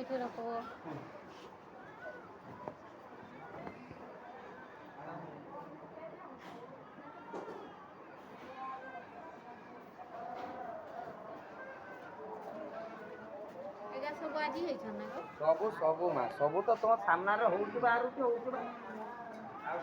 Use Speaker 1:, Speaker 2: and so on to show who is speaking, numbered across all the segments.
Speaker 1: পিঠে রাখবো। ସବୁ ଆଜି ହେଇଛନ୍ ନା
Speaker 2: ସବୁ ସବୁ ମା ସବୁ ତ ତମ ସାମ୍ନାରେ ହଉଛି ବାହାରୁଛି ହଉଛି ବା ଆଉ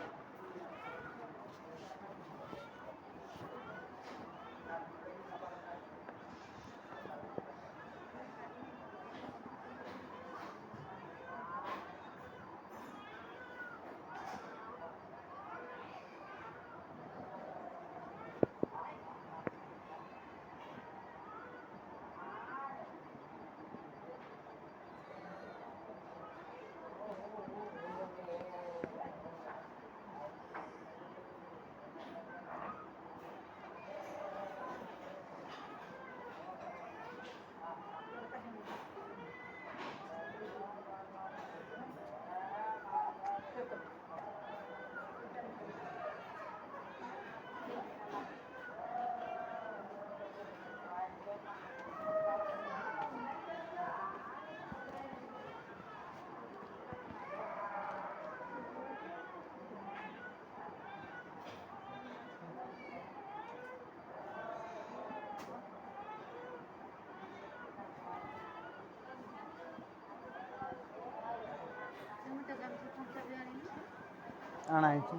Speaker 2: ଆଣାଇଛି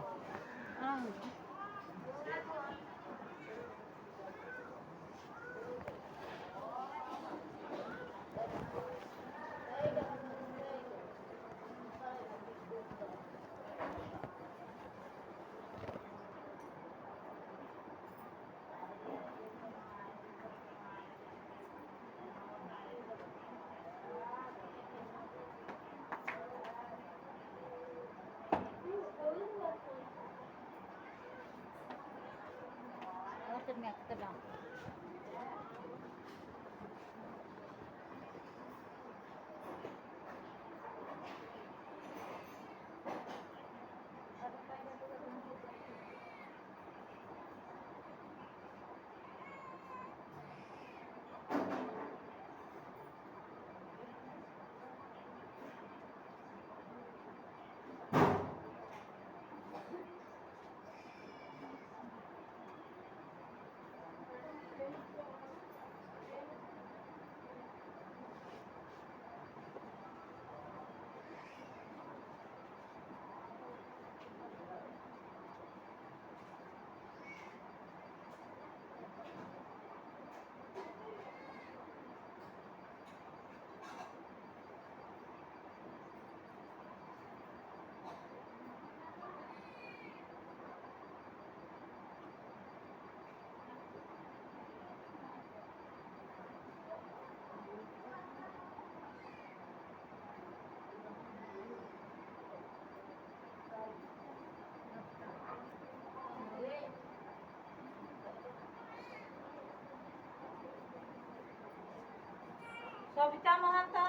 Speaker 3: ସବିତା ମହାନ୍ତ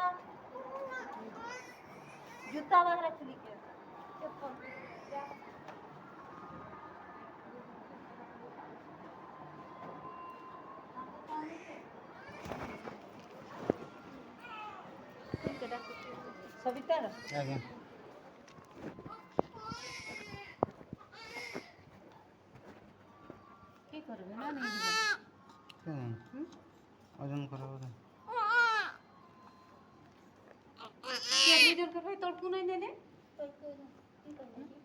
Speaker 3: ଜୁତା ବାହାରେ ଖୋଲିକି ସବିତାର
Speaker 2: ଆଜ୍ଞା
Speaker 1: কি করবে না নেই
Speaker 2: ওজন করা বোধ
Speaker 1: ନିଜର ଭାଇ ତଡ଼କୁ ନାଇଁ ନେଲେ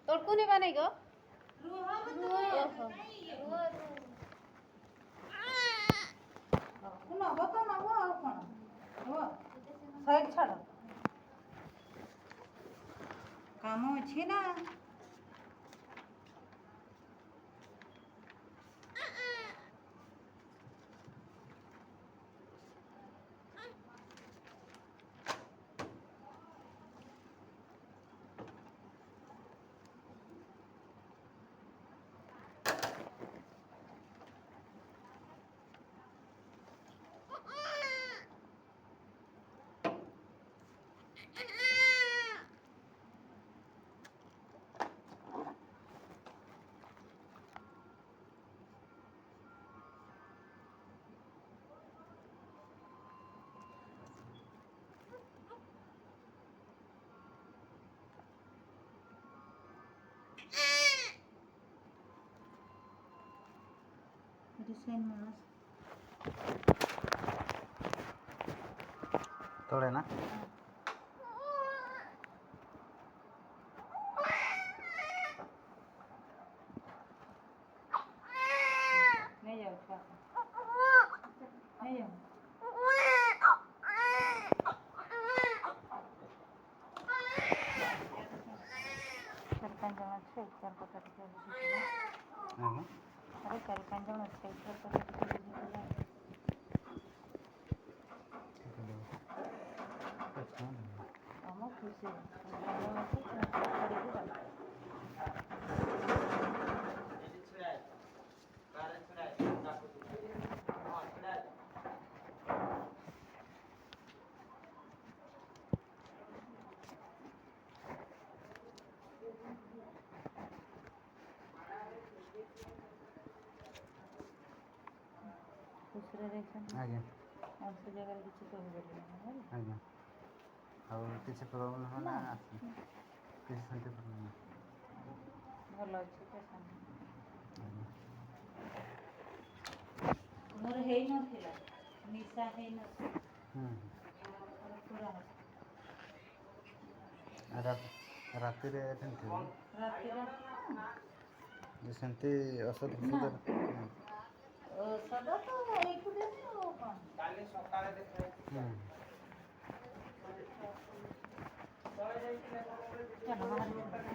Speaker 1: ତଡ଼କୁ ନେବା ନାଇଁ ଗ
Speaker 3: ନବ ତ ନବ ଆଉ କ'ଣ ସାଇଡ୍ ଛାଡ଼ କାମ ଅଛି ନା डिसाइन मास
Speaker 2: तोड़े ना
Speaker 3: नहीं जाओ छुआ नहीं जाओ सरपंच जण છે ચાર પકડ કે
Speaker 2: हाँ
Speaker 3: અરે સરપંચ જણ છે ચાર પકડ કે આમાં ખુશી ଖୁସିରେ ଯାଇଛନ୍ତି
Speaker 2: आज्ञा
Speaker 3: ଆଉ ସେ ଜାଗାରେ କିଛି କହିପାରିବେନି
Speaker 2: आज्ञା ଆଉ କିଛି ପ୍ରୋବ୍ଲେମ୍ ହେବ ନା କିଛି ସେମିତି ପ୍ରୋବ୍ଲେମ୍
Speaker 3: ଭଲ ଅଛି ପେସେଣ୍ଟ
Speaker 2: ଆଜ୍ଞା
Speaker 3: ମୋର ହେଇନଥିଲା ନିଶା ହେଇନଥିଲା ପୁରା
Speaker 2: ରାତିରେ ସେମିତି
Speaker 3: ରାତିରେ
Speaker 2: ସେମିତି ଔଷଧ
Speaker 3: ଔଷଧ ତ ଏଇଠୁ ଦେବି ଆଉ କ'ଣ
Speaker 2: କାଲି ସକାଳେ ଦେଖା
Speaker 3: ଚାଲ ବାହାରେ